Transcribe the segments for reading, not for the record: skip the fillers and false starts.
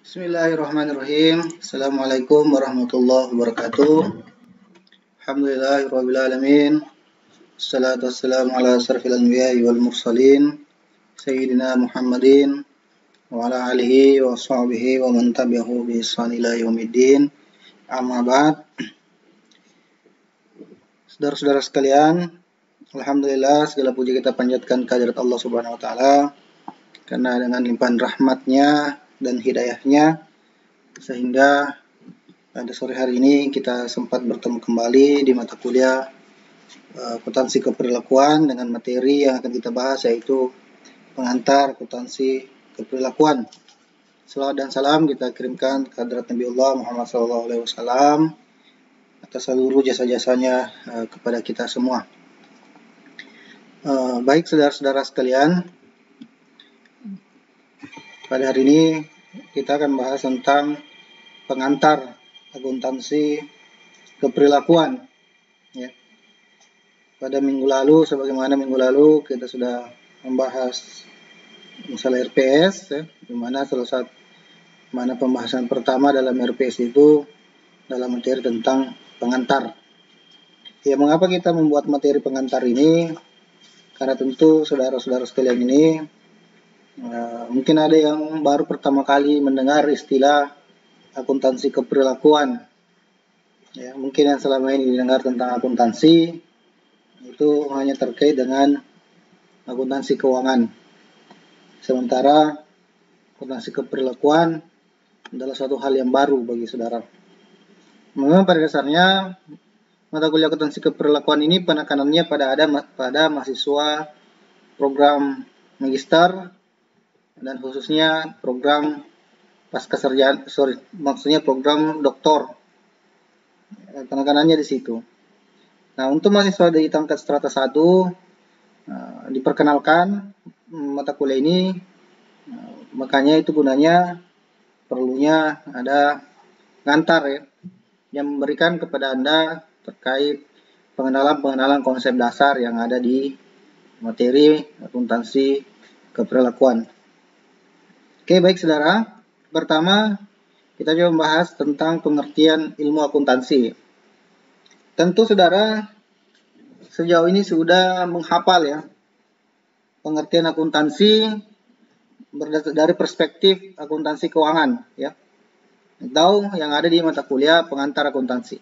Bismillahirrahmanirrahim. Assalamualaikum warahmatullahi wabarakatuh. Alhamdulillahirabbil alamin. Wassalatu wassalamu ala asyrafil anbiya'i wal mursalin sayyidina Muhammadin wa ala alihi wa sahbihi wa man tabi'ahu bi ihsan ila yaumiddin. Amma ba'd. Saudara-saudara sekalian, alhamdulillah segala puji kita panjatkan kehadirat Allah Subhanahu wa taala karena dengan limpahan rahmatnya dan hidayahnya sehingga pada sore hari ini kita sempat bertemu kembali di mata kuliah akuntansi keperilakuan dengan materi yang akan kita bahas, yaitu pengantar akuntansi keperilakuan. Salawat dan salam kita kirimkan ke hadirat Nabiullah Muhammad SAW atas seluruh jasa-jasanya kepada kita semua. Baik saudara-saudara sekalian, pada hari ini kita akan bahas tentang pengantar akuntansi keperilakuan. Ya. Pada minggu lalu, sebagaimana minggu lalu kita sudah membahas masalah RPS, ya, di mana mana pembahasan pertama dalam RPS itu dalam materi tentang pengantar. Ya, mengapa kita membuat materi pengantar ini? Karena tentu saudara-saudara sekalian ini mungkin ada yang baru pertama kali mendengar istilah akuntansi keperilakuan. Ya, mungkin yang selama ini didengar tentang akuntansi itu hanya terkait dengan akuntansi keuangan. Sementara akuntansi keperilakuan adalah suatu hal yang baru bagi saudara. Memang pada dasarnya mata kuliah akuntansi keperilakuan ini penekanannya pada mahasiswa program magister dan khususnya program program doktor. Penekanannya di situ. Nah, untuk mahasiswa di tingkat strata 1 diperkenalkan mata kuliah ini, makanya itu gunanya perlunya ada pengantar, ya, yang memberikan kepada Anda terkait pengenalan konsep dasar yang ada di materi akuntansi keperilakuan. Oke, baik saudara. Pertama, kita coba membahas tentang pengertian ilmu akuntansi. Tentu saudara sejauh ini sudah menghafal, ya, pengertian akuntansi dari perspektif akuntansi keuangan, ya, atau yang ada di mata kuliah pengantar akuntansi.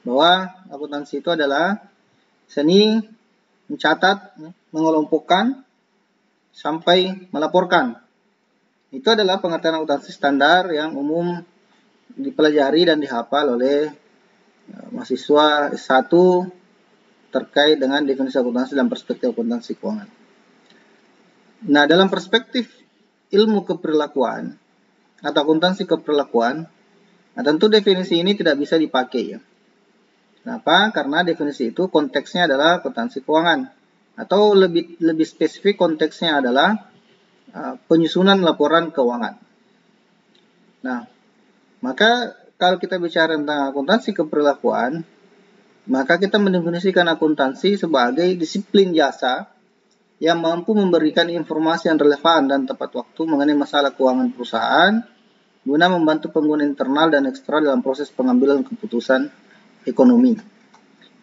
Bahwa akuntansi itu adalah seni mencatat, mengelompokkan, sampai melaporkan. Itu adalah pengertian akuntansi standar yang umum dipelajari dan dihafal oleh mahasiswa S1 terkait dengan definisi akuntansi dan perspektif akuntansi keuangan. Nah, dalam perspektif ilmu keperilakuan atau akuntansi keperilakuan, nah tentu definisi ini tidak bisa dipakai, ya. Kenapa? Karena definisi itu konteksnya adalah akuntansi keuangan, atau lebih spesifik konteksnya adalah penyusunan laporan keuangan. Nah, maka kalau kita bicara tentang akuntansi keperilakuan, maka kita mendefinisikan akuntansi sebagai disiplin jasa yang mampu memberikan informasi yang relevan dan tepat waktu mengenai masalah keuangan perusahaan guna membantu pengguna internal dan eksternal dalam proses pengambilan keputusan ekonomi.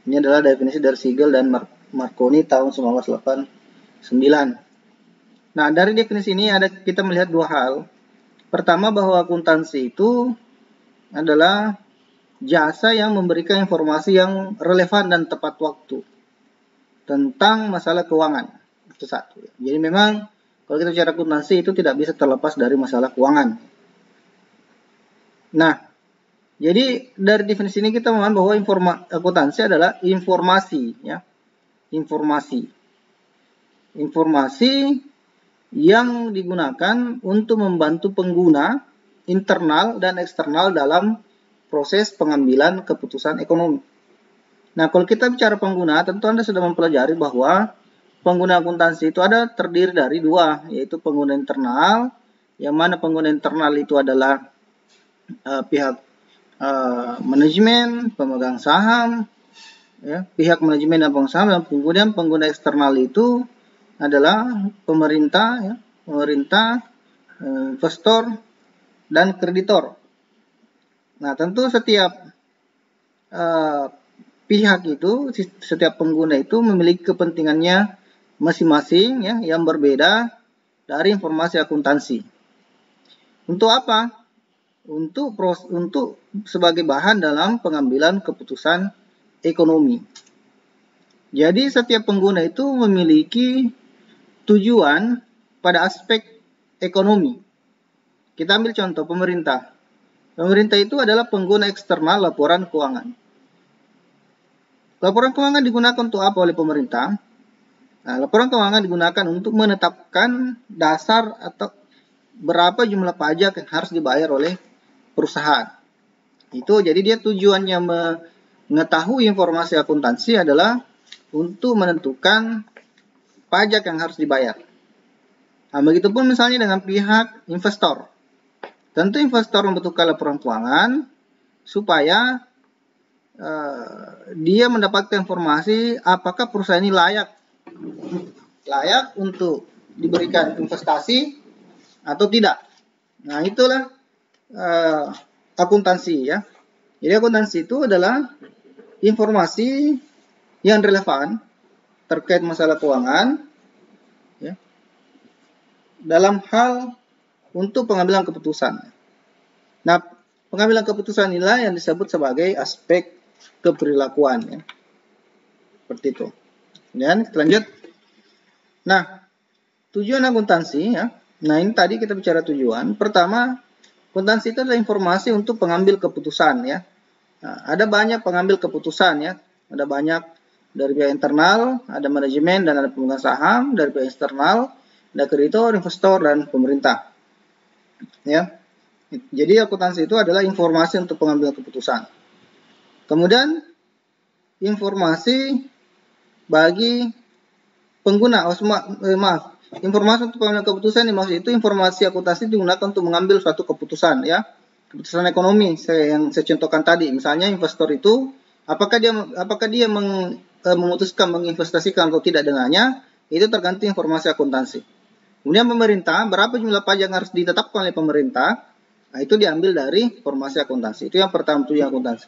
Ini adalah definisi dari Siegel dan Marconi tahun 1989. Nah, dari definisi ini kita melihat dua hal. Pertama, bahwa akuntansi itu adalah jasa yang memberikan informasi yang relevan dan tepat waktu tentang masalah keuangan. Itu satu. Jadi memang kalau kita bicara akuntansi itu tidak bisa terlepas dari masalah keuangan. Nah, jadi dari definisi ini kita memahami bahwa akuntansi adalah informasi, ya. Informasi yang digunakan untuk membantu pengguna internal dan eksternal dalam proses pengambilan keputusan ekonomi. Nah, kalau kita bicara pengguna, tentu Anda sudah mempelajari bahwa pengguna akuntansi itu terdiri dari dua, yaitu pengguna internal, yang mana pengguna internal itu adalah pihak manajemen, pemegang saham, ya, pihak manajemen dan pemegang saham, dan kemudian pengguna eksternal itu adalah pemerintah, ya, investor, dan kreditor. Nah, tentu setiap pihak itu, setiap pengguna itu memiliki kepentingannya masing-masing ya, yang berbeda dari informasi akuntansi. Untuk apa? Untuk sebagai bahan dalam pengambilan keputusan ekonomi. Jadi setiap pengguna itu memiliki tujuan pada aspek ekonomi. Kita ambil contoh pemerintah. Pemerintah itu adalah pengguna eksternal laporan keuangan. Laporan keuangan digunakan untuk apa oleh pemerintah? Nah, laporan keuangan digunakan untuk menetapkan dasar atau berapa jumlah pajak yang harus dibayar oleh perusahaan. Itu jadi dia tujuannya mengetahui informasi akuntansi adalah untuk menentukan pajak yang harus dibayar. Nah, begitupun misalnya dengan pihak investor. Tentu investor membutuhkan laporan keuangan supaya dia mendapatkan informasi apakah perusahaan ini layak untuk diberikan investasi atau tidak. Nah, itulah akuntansi ya. Jadi akuntansi itu adalah informasi yang relevan terkait masalah keuangan ya, dalam hal untuk pengambilan keputusan. Nah, pengambilan keputusan inilah yang disebut sebagai aspek keperilakuan ya. Seperti itu. Dan kita lanjut. Nah, tujuan akuntansi ya. Nah, ini tadi kita bicara tujuan. Pertama, akuntansi itu adalah informasi untuk pengambil keputusan ya. Nah, ada banyak pengambil keputusan ya. Ada banyak dari pihak internal, ada manajemen dan ada pemegang saham, dari pihak eksternal, ada kreditor, investor dan pemerintah. Ya. Jadi akuntansi itu adalah informasi untuk pengambilan keputusan. Kemudian informasi bagi pengguna, informasi untuk pengambilan keputusan dimaksud itu informasi akuntansi digunakan untuk mengambil suatu keputusan ya, keputusan ekonomi yang saya contohkan tadi. Misalnya investor itu apakah dia memutuskan menginvestasikan atau tidak dananya, itu tergantung informasi akuntansi. Kemudian pemerintah, berapa jumlah pajak yang harus ditetapkan oleh pemerintah, nah itu diambil dari informasi akuntansi. Itu yang pertama, tujuan akuntansi.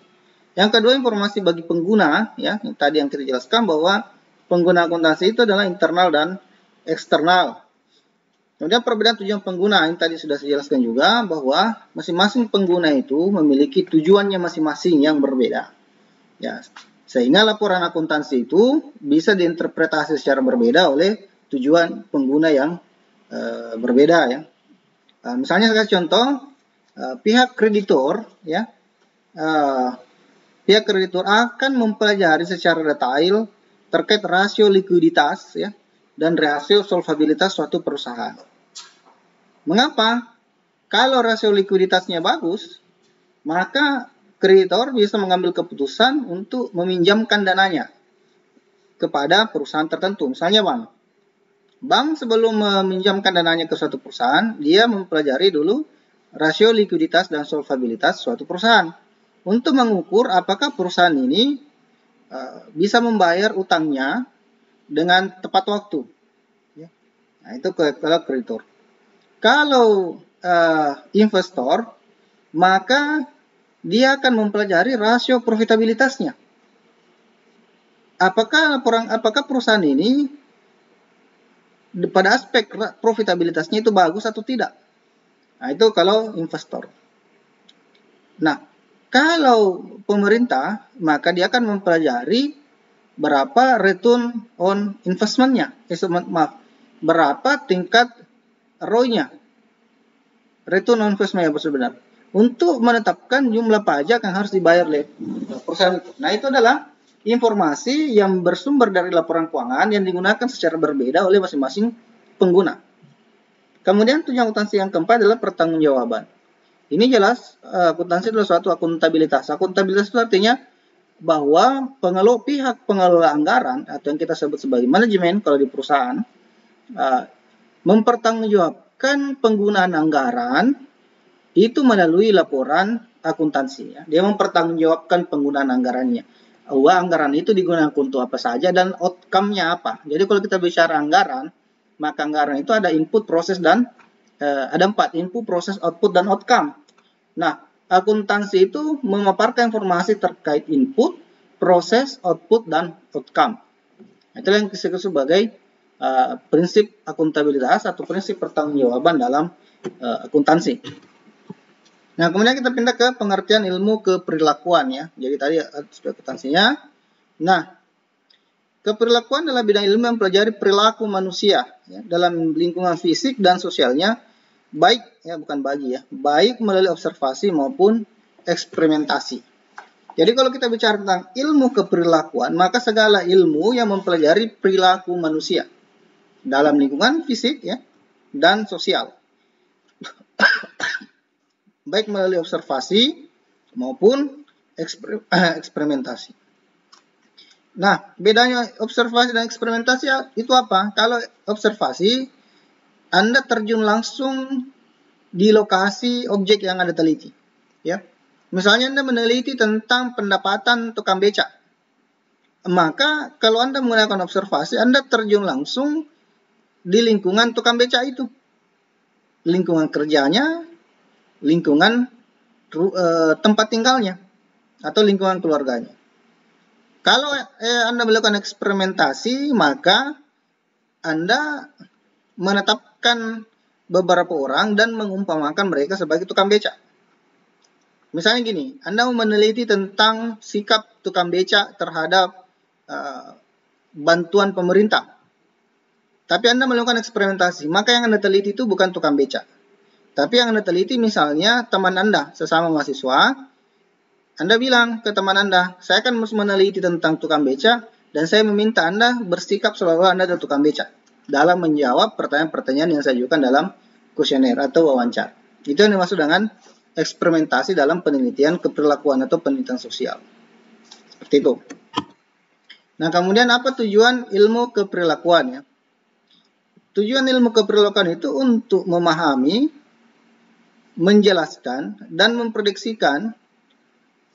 Yang kedua, informasi bagi pengguna ya, yang tadi yang kita jelaskan bahwa pengguna akuntansi itu adalah internal dan eksternal. Kemudian perbedaan tujuan pengguna, ini tadi sudah saya jelaskan juga bahwa masing-masing pengguna itu memiliki tujuannya masing-masing yang berbeda. Ya, sehingga laporan akuntansi itu bisa diinterpretasi secara berbeda oleh tujuan pengguna yang berbeda ya. Misalnya saya contoh pihak kreditor ya, pihak kreditor akan mempelajari secara detail terkait rasio likuiditas ya dan rasio solvabilitas suatu perusahaan. Mengapa? Kalau rasio likuiditasnya bagus, maka kreditor bisa mengambil keputusan untuk meminjamkan dananya kepada perusahaan tertentu. Misalnya bank sebelum meminjamkan dananya ke suatu perusahaan, dia mempelajari dulu rasio likuiditas dan solvabilitas suatu perusahaan untuk mengukur apakah perusahaan ini bisa membayar utangnya dengan tepat waktu. Nah, itu kalau kreditor. Kalau investor, maka dia akan mempelajari rasio profitabilitasnya. Apakah perusahaan ini pada aspek profitabilitasnya itu bagus atau tidak? Nah, itu kalau investor. Nah, kalau pemerintah, maka dia akan mempelajari berapa return on investment-nya. Berapa tingkat ROI-nya. Return on investment yang benar. Untuk menetapkan jumlah pajak yang harus dibayar oleh perusahaan itu. Nah, itu adalah informasi yang bersumber dari laporan keuangan yang digunakan secara berbeda oleh masing-masing pengguna. Kemudian tujuan akuntansi yang keempat adalah pertanggungjawaban. Ini jelas akuntansi adalah suatu akuntabilitas. Akuntabilitas itu artinya bahwa pihak pengelola anggaran atau yang kita sebut sebagai manajemen kalau di perusahaan mempertanggungjawabkan penggunaan anggaran itu melalui laporan akuntansi. Ya. Dia mempertanggungjawabkan penggunaan anggarannya. Anggaran itu digunakan untuk apa saja dan outcome-nya apa. Jadi kalau kita bicara anggaran, maka anggaran itu ada input, proses, dan ada 4, input, proses, output, dan outcome. Nah, akuntansi itu memaparkan informasi terkait input, proses, output, dan outcome. Itulah yang disebut sebagai prinsip akuntabilitas atau prinsip pertanggungjawaban dalam akuntansi. Nah, kemudian kita pindah ke pengertian ilmu keperilakuan ya. Jadi tadi aspek akuntansinya. Nah, keperilakuan adalah bidang ilmu yang mempelajari perilaku manusia ya, dalam lingkungan fisik dan sosialnya, baik ya bukan bagi ya, baik melalui observasi maupun eksperimentasi. Jadi kalau kita bicara tentang ilmu keperilakuan, maka segala ilmu yang mempelajari perilaku manusia dalam lingkungan fisik ya dan sosial, baik melalui observasi maupun eksperimentasi. Nah, bedanya observasi dan eksperimentasi itu apa? Kalau observasi, Anda terjun langsung di lokasi objek yang Anda teliti. Ya. Misalnya Anda meneliti tentang pendapatan tukang becak. Maka kalau Anda menggunakan observasi, Anda terjun langsung di lingkungan tukang becak itu. Lingkungan kerjanya, lingkungan tempat tinggalnya, atau lingkungan keluarganya. Kalau Anda melakukan eksperimentasi, maka Anda menetapkan beberapa orang dan mengumpamakan mereka sebagai tukang becak. Misalnya gini, Anda mau meneliti tentang sikap tukang becak terhadap bantuan pemerintah. Tapi Anda melakukan eksperimentasi, maka yang Anda teliti itu bukan tukang becak. Tapi yang Anda teliti misalnya teman Anda, sesama mahasiswa, Anda bilang ke teman Anda, saya akan meneliti tentang tukang becak, dan saya meminta Anda bersikap seolah-olah Anda adalah tukang becak dalam menjawab pertanyaan-pertanyaan yang saya ajukan dalam kuesioner atau wawancara. Itu yang dimaksud dengan eksperimentasi dalam penelitian keperilakuan atau penelitian sosial. Seperti itu. Nah, kemudian apa tujuan ilmu keperilakuan ya? Tujuan ilmu keperilakuan itu untuk memahami, menjelaskan, dan memprediksikan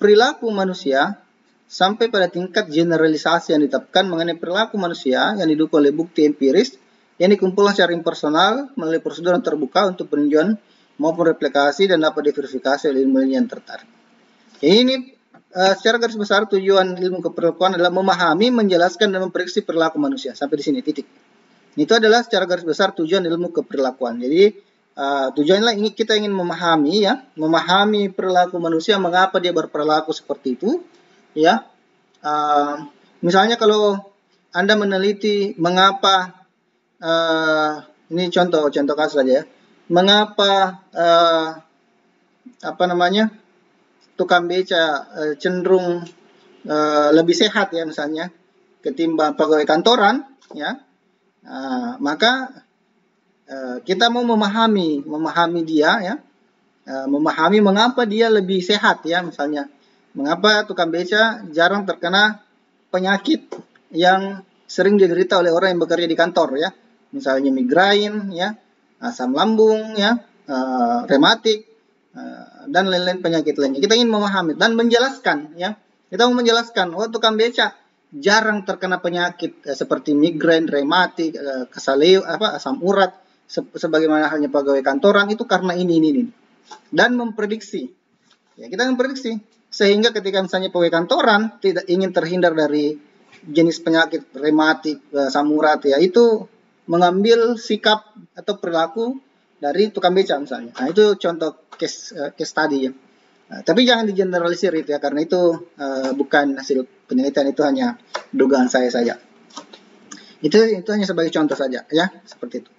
perilaku manusia sampai pada tingkat generalisasi yang ditetapkan mengenai perilaku manusia yang didukung oleh bukti empiris yang dikumpulkan secara impersonal melalui prosedur yang terbuka untuk peninjauan maupun replikasi dan dapat diverifikasi oleh ilmuwan yang tertarik. Ini secara garis besar tujuan ilmu keperilakuan adalah memahami, menjelaskan, dan memprediksi perilaku manusia. Sampai di sini titik. Itu adalah secara garis besar tujuan ilmu keperilakuan. Jadi tujuannya kita ingin memahami ya, memahami perilaku manusia, mengapa dia berperilaku seperti itu, ya. Misalnya kalau Anda meneliti mengapa, ini contoh kasus saja ya, mengapa tukang beca cenderung lebih sehat ya misalnya ketimbang pegawai kantoran, ya, maka kita mau memahami dia ya, memahami mengapa dia lebih sehat ya, misalnya mengapa tukang beca jarang terkena penyakit yang sering diderita oleh orang yang bekerja di kantor ya, misalnya migrain ya, asam lambung ya, rematik dan lain-lain penyakit lainnya. Kita ingin memahami dan menjelaskan ya, kita mau menjelaskan tukang beca jarang terkena penyakit seperti migrain, rematik, asam urat sebagaimana halnya pegawai kantoran itu karena ini dan memprediksi ya, kita memprediksi sehingga ketika misalnya pegawai kantoran tidak ingin terhindar dari jenis penyakit rematik, asam urat ya, itu mengambil sikap atau perilaku dari tukang beca misalnya. Nah, itu contoh case study ya. Tapi jangan digeneralisir itu ya, karena itu bukan hasil penelitian, itu hanya dugaan saya saja. Itu hanya sebagai contoh saja ya, seperti itu.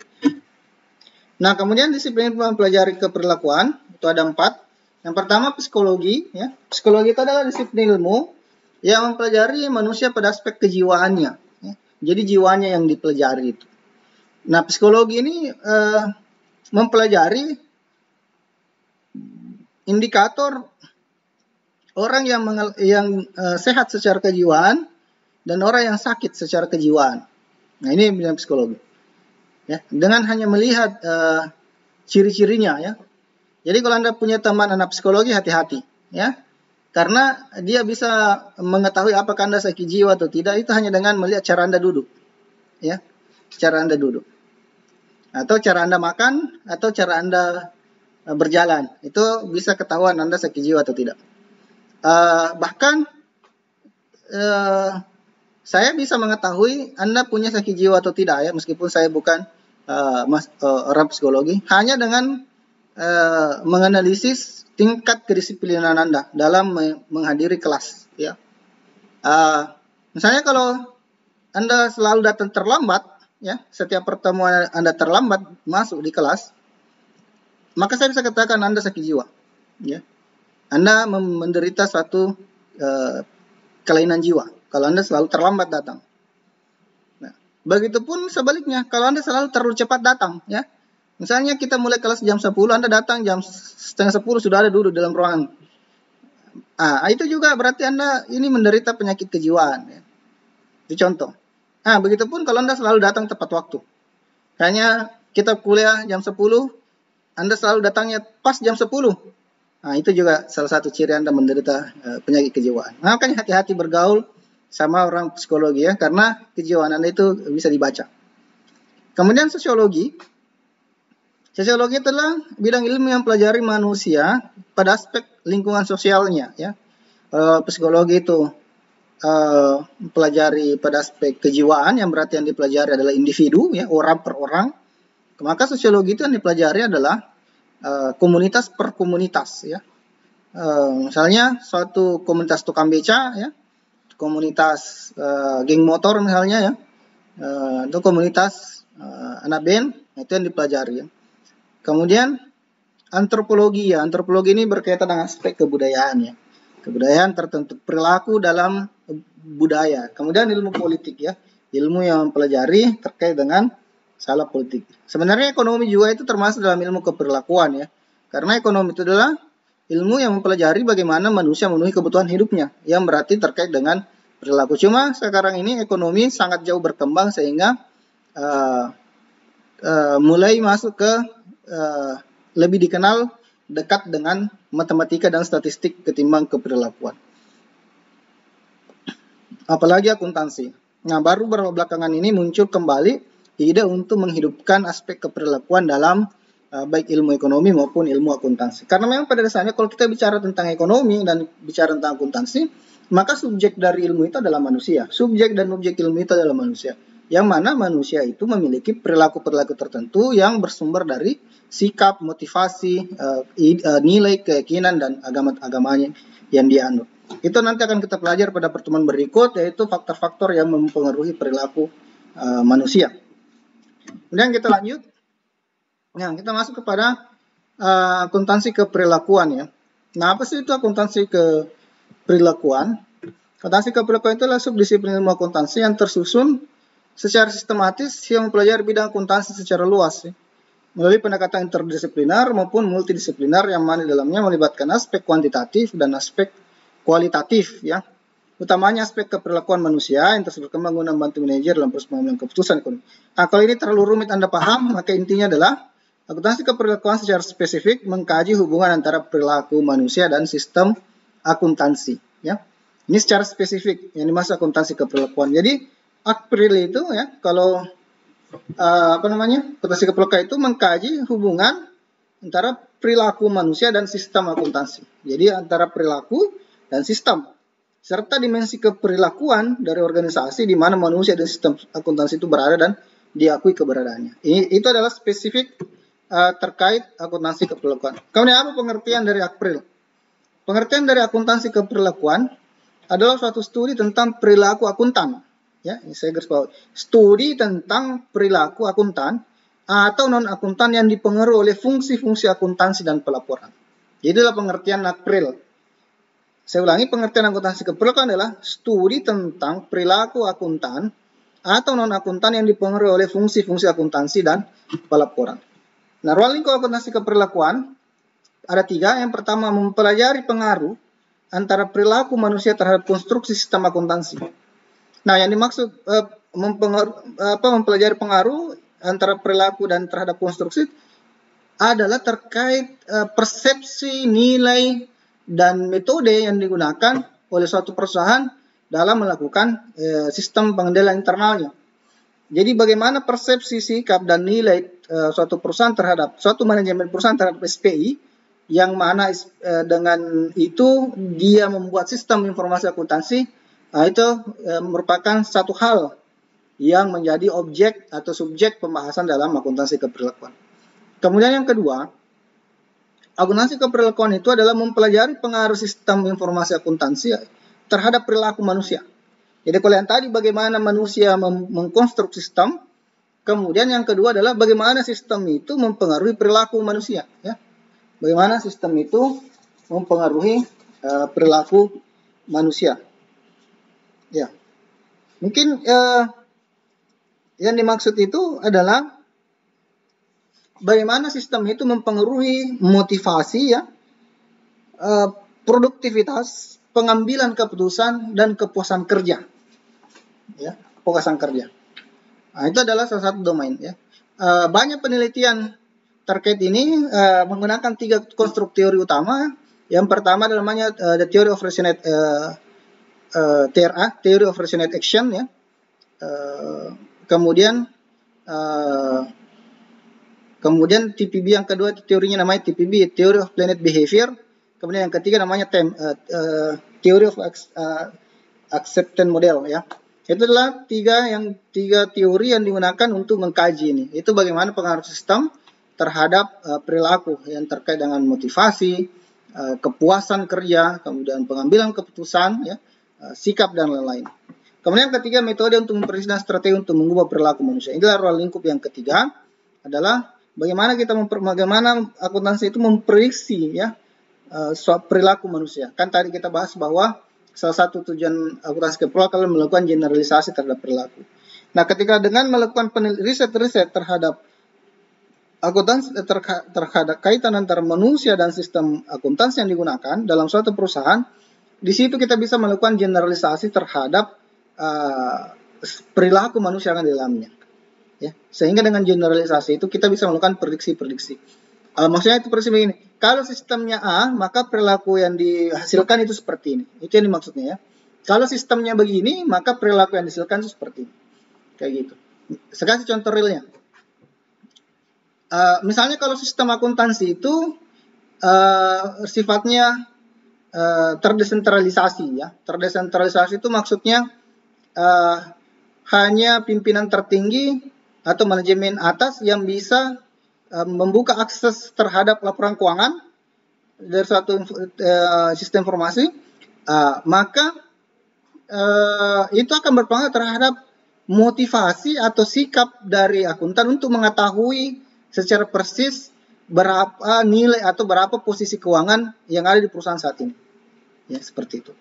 Nah, kemudian disiplin mempelajari keperilakuan itu ada 4. Yang pertama psikologi ya. Psikologi itu adalah disiplin ilmu yang mempelajari manusia pada aspek kejiwaannya ya. Jadi jiwanya yang dipelajari itu. Nah, psikologi ini mempelajari indikator orang yang sehat secara kejiwaan dan orang yang sakit secara kejiwaan. Nah, ini bidang psikologi. Ya, dengan hanya melihat ciri-cirinya ya. Jadi kalau Anda punya teman anak psikologi, hati-hati ya. Karena dia bisa mengetahui apakah Anda sakit jiwa atau tidak itu hanya dengan melihat cara Anda duduk. Ya. Cara Anda duduk. atau cara Anda makan, atau cara Anda berjalan. Itu bisa ketahuan Anda sakit jiwa atau tidak. Bahkan saya bisa mengetahui Anda punya sakit jiwa atau tidak ya, meskipun saya bukan orang psikologi, hanya dengan menganalisis tingkat kedisiplinan Anda dalam menghadiri kelas ya. Misalnya kalau Anda selalu datang terlambat ya, setiap pertemuan Anda terlambat masuk di kelas, maka saya bisa katakan Anda sakit jiwa ya. Anda menderita suatu kelainan jiwa kalau Anda selalu terlambat datang. Nah, begitupun sebaliknya, kalau Anda selalu terlalu cepat datang, ya. Misalnya kita mulai kelas jam 10, Anda datang jam setengah 10 sudah ada duduk dalam ruangan. Itu juga berarti Anda ini menderita penyakit kejiwaan. Ya. Itu contoh. Begitupun kalau Anda selalu datang tepat waktu. Hanya kita kuliah jam 10, Anda selalu datangnya pas jam 10. Itu juga salah satu ciri Anda menderita penyakit kejiwaan. Makanya hati-hati bergaul sama orang psikologi ya, karena kejiwaan Anda itu bisa dibaca. Kemudian sosiologi. Sosiologi adalah bidang ilmu yang pelajari manusia pada aspek lingkungan sosialnya ya. Psikologi itu pelajari pada aspek kejiwaan, yang berarti yang dipelajari adalah individu ya, orang per orang. Maka sosiologi itu yang dipelajari adalah komunitas per komunitas ya. Misalnya suatu komunitas tukang beca ya, komunitas geng motor misalnya ya, itu komunitas anak band, itu yang dipelajari ya. Kemudian antropologi ya, antropologi ini berkaitan dengan aspek kebudayaan ya, kebudayaan tertentu, perilaku dalam budaya. Kemudian ilmu politik ya, ilmu yang mempelajari terkait dengan salah politik. Sebenarnya ekonomi juga itu termasuk dalam ilmu keperilakuan ya, karena ekonomi itu adalah ilmu yang mempelajari bagaimana manusia memenuhi kebutuhan hidupnya, yang berarti terkait dengan perilaku. Cuma sekarang ini ekonomi sangat jauh berkembang sehingga mulai masuk ke lebih dikenal dekat dengan matematika dan statistik ketimbang keperilakuan. Apalagi akuntansi. Baru beberapa belakangan ini muncul kembali ide untuk menghidupkan aspek keperilakuan dalam baik ilmu ekonomi maupun ilmu akuntansi. Karena memang pada dasarnya kalau kita bicara tentang ekonomi dan bicara tentang akuntansi, maka subjek dari ilmu itu adalah manusia. Subjek dan objek ilmu itu adalah manusia. Yang mana manusia itu memiliki perilaku-perilaku tertentu yang bersumber dari sikap, motivasi, nilai, keyakinan, dan agama-agamanya yang dianut. Itu nanti akan kita pelajari pada pertemuan berikut, yaitu faktor-faktor yang mempengaruhi perilaku manusia. Kemudian kita lanjut. Nah, kita masuk kepada akuntansi keperilakuan ya. Nah, apa sih itu akuntansi keperilakuan? Akuntansi keperilakuan itu adalah subdisiplin ilmu akuntansi yang tersusun secara sistematis yang mempelajari bidang akuntansi secara luas ya, melalui pendekatan interdisiplinar maupun multidisiplinar, yang mana di dalamnya melibatkan aspek kuantitatif dan aspek kualitatif ya. Utamanya aspek keperilakuan manusia yang terus berkembang guna membantu manajer dalam proses pengambilan keputusan ekonomi. Kalau ini terlalu rumit Anda paham, maka intinya adalah akuntansi keperilakuan secara spesifik mengkaji hubungan antara perilaku manusia dan sistem akuntansi ya. Ini secara spesifik yang dimaksud akuntansi keperilakuan. Jadi April itu ya, kalau akuntansi keperilakuan itu mengkaji hubungan antara perilaku manusia dan sistem akuntansi. Jadi antara perilaku dan sistem, serta dimensi keperilakuan dari organisasi di mana manusia dan sistem akuntansi itu berada dan diakui keberadaannya. Itu adalah spesifik terkait akuntansi keperilakuan. Kemudian apa pengertian dari April? Pengertian dari akuntansi keperilakuan adalah suatu studi tentang perilaku akuntan. Ya, saya garis bawah. Studi tentang perilaku akuntan atau non akuntan yang dipengaruhi oleh fungsi-fungsi akuntansi dan pelaporan. Jadi adalah pengertian April. Saya ulangi, pengertian akuntansi keperilakuan adalah studi tentang perilaku akuntan atau non-akuntan yang dipengaruhi oleh fungsi-fungsi akuntansi dan pelaporan. Nah, ruang lingkup akuntansi keperilakuan ada 3. Yang pertama, mempelajari pengaruh antara perilaku manusia terhadap konstruksi sistem akuntansi. Nah, yang dimaksud mempelajari pengaruh antara perilaku dan terhadap konstruksi adalah terkait persepsi, nilai, dan metode yang digunakan oleh suatu perusahaan dalam melakukan sistem pengendalian internalnya. Jadi bagaimana persepsi, sikap, dan nilai suatu perusahaan terhadap suatu manajemen perusahaan terhadap SPI, yang mana dengan itu dia membuat sistem informasi akuntansi, itu merupakan satu hal yang menjadi objek atau subjek pembahasan dalam akuntansi keperlakuan. Kemudian yang kedua, akuntansi keperlakuan itu adalah mempelajari pengaruh sistem informasi akuntansi terhadap perilaku manusia. Jadi kalau yang tadi bagaimana manusia mengkonstruk sistem, kemudian yang kedua adalah bagaimana sistem itu mempengaruhi perilaku manusia. Ya. Bagaimana sistem itu mempengaruhi perilaku manusia. Ya, mungkin yang dimaksud itu adalah bagaimana sistem itu mempengaruhi motivasi, ya, produktivitas, pengambilan keputusan, dan kepuasan kerja. Ya, kepuasan kerja. Nah, itu adalah salah satu domain. Ya. Banyak penelitian terkait ini menggunakan 3 konstruk teori utama. Yang pertama namanya the theory of resonant TRA, theory of resonant action, ya. Kemudian TPB yang kedua teorinya namanya TPB, theory of planet behavior. Kemudian yang ketiga namanya theory of acceptance model, ya. Itu adalah tiga teori yang digunakan untuk mengkaji ini. Itu bagaimana pengaruh sistem terhadap perilaku yang terkait dengan motivasi, kepuasan kerja, kemudian pengambilan keputusan, ya, sikap dan lain-lain. Kemudian yang ketiga, metode untuk memprediksi dan strategi untuk mengubah perilaku manusia. Inilah ruang lingkup yang ketiga, adalah bagaimana akuntansi itu memprediksi, ya, perilaku manusia. Kan tadi kita bahas bahwa salah satu tujuan akuntansi keperluan adalah melakukan generalisasi terhadap perilaku. Nah, ketika dengan melakukan riset-riset terhadap akuntansi terhadap kaitan antara manusia dan sistem akuntansi yang digunakan dalam suatu perusahaan, di situ kita bisa melakukan generalisasi terhadap perilaku manusia yang di dalamnya. Ya, sehingga dengan generalisasi itu kita bisa melakukan prediksi-prediksi. Maksudnya itu prediksi begini. Kalau sistemnya A, maka perilaku yang dihasilkan itu seperti ini. Itu yang dimaksudnya, ya. Kalau sistemnya begini, maka perilaku yang dihasilkan itu seperti ini. Kayak gitu. Saya kasih contoh realnya. Misalnya kalau sistem akuntansi itu sifatnya terdesentralisasi, ya. Terdesentralisasi itu maksudnya hanya pimpinan tertinggi atau manajemen atas yang bisa membuka akses terhadap laporan keuangan dari suatu sistem informasi, maka itu akan berpengaruh terhadap motivasi atau sikap dari akuntan untuk mengetahui secara persis berapa nilai atau berapa posisi keuangan yang ada di perusahaan saat ini. Ya, seperti itu.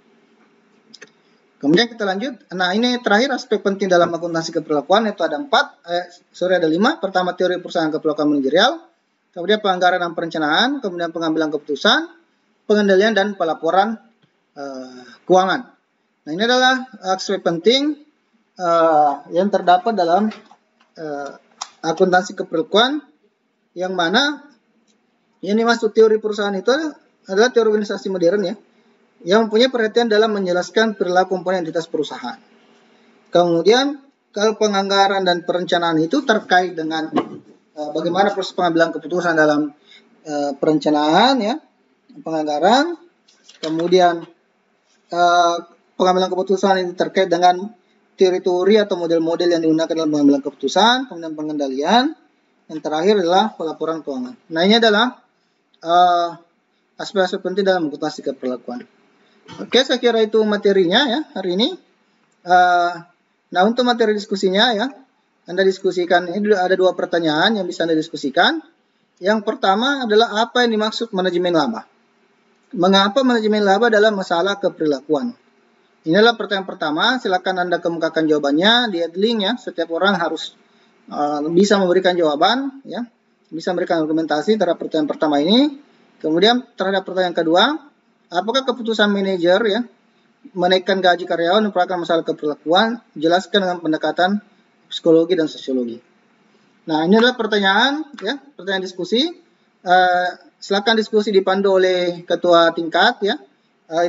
Kemudian kita lanjut. Nah, ini terakhir aspek penting dalam akuntansi keperlakuan, itu ada 5. Pertama, teori perusahaan keperlakuan manajerial. Kemudian penganggaran dan perencanaan. Kemudian pengambilan keputusan, pengendalian dan pelaporan keuangan. Nah, ini adalah aspek penting yang terdapat dalam akuntansi keperlakuan, yang mana yang dimaksud teori perusahaan itu adalah teori organisasi modern, ya, yang mempunyai perhatian dalam menjelaskan perilaku komponen entitas perusahaan. Kemudian kalau penganggaran dan perencanaan itu terkait dengan bagaimana proses pengambilan keputusan dalam perencanaan, ya, penganggaran. Kemudian pengambilan keputusan ini terkait dengan teori-teori atau model-model yang digunakan dalam pengambilan keputusan. Kemudian pengendalian. Yang terakhir adalah pelaporan keuangan. Nah, ini adalah aspek-aspek penting dalam akuntansi keperlakuan. Oke, saya kira itu materinya, ya, hari ini. Nah, untuk materi diskusinya, ya, Anda diskusikan. Ini ada 2 pertanyaan yang bisa Anda diskusikan. Yang pertama adalah apa yang dimaksud manajemen laba? Mengapa manajemen laba dalam masalah keperlakuan? Inilah pertanyaan pertama. Silakan Anda kemukakan jawabannya di link, ya. Setiap orang harus bisa memberikan jawaban, ya, bisa memberikan argumentasi terhadap pertanyaan pertama ini. Kemudian terhadap pertanyaan kedua, apakah keputusan manajer, ya, menaikkan gaji karyawan merupakan masalah keperlakuan? Jelaskan dengan pendekatan psikologi dan sosiologi. Nah, ini adalah pertanyaan, ya, pertanyaan diskusi. Silakan diskusi dipandu oleh ketua tingkat, ya.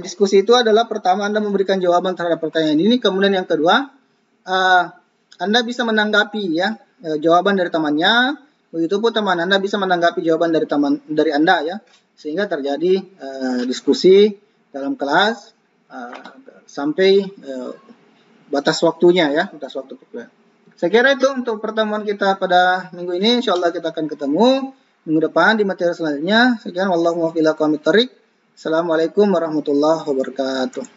Diskusi itu adalah pertama Anda memberikan jawaban terhadap pertanyaan ini, kemudian yang kedua Anda bisa menanggapi, ya, jawaban dari temannya, Begitupun teman Anda bisa menanggapi jawaban dari Anda ya, sehingga terjadi diskusi dalam kelas sampai batas waktunya ya, batas waktu. Saya kira itu untuk pertemuan kita pada minggu ini. Insyaallah kita akan ketemu minggu depan di materi selanjutnya. Sekian, wallahu muwaffiq ila aqwamit thoriq. Assalamualaikum warahmatullahi wabarakatuh.